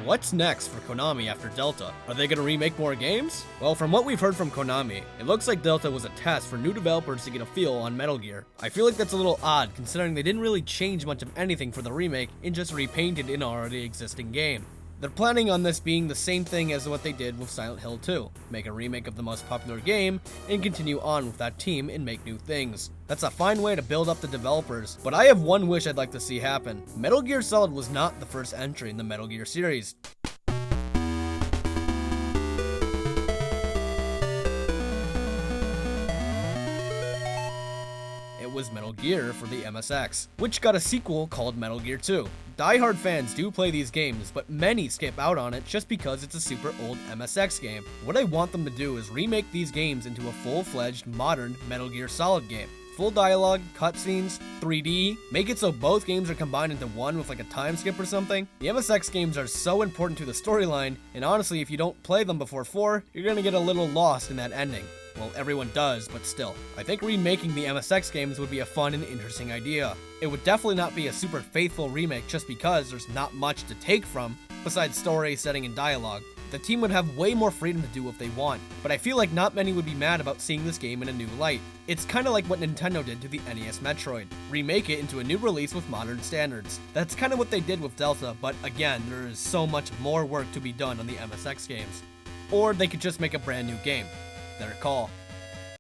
What's next for Konami after Delta? Are they gonna remake more games? Well, from what we've heard from Konami, it looks like Delta was a test for new developers to get a feel on Metal Gear. I feel like that's a little odd considering they didn't really change much of anything for the remake and just repainted an already existing game. They're planning on this being the same thing as what they did with Silent Hill 2, make a remake of the most popular game, and continue on with that team and make new things. That's a fine way to build up the developers, but I have one wish I'd like to see happen. Metal Gear Solid was not the first entry in the Metal Gear series. It was Metal Gear for the MSX, which got a sequel called Metal Gear 2. Die-hard fans do play these games, but many skip out on it just because it's a super old MSX game. What I want them to do is remake these games into a full-fledged, modern Metal Gear Solid game. Full dialogue, cutscenes, 3D, make it so both games are combined into one with like a time skip or something. The MSX games are so important to the storyline, and honestly if you don't play them before 4, you're gonna get a little lost in that ending. Well, everyone does, but still. I think remaking the MSX games would be a fun and interesting idea. It would definitely not be a super faithful remake just because there's not much to take from, besides story, setting, and dialogue. The team would have way more freedom to do what they want, but I feel like not many would be mad about seeing this game in a new light. It's kinda like what Nintendo did to the NES Metroid. Remake it into a new release with modern standards. That's kinda what they did with Delta, but again, there is so much more work to be done on the MSX games. Or they could just make a brand new game. Their call.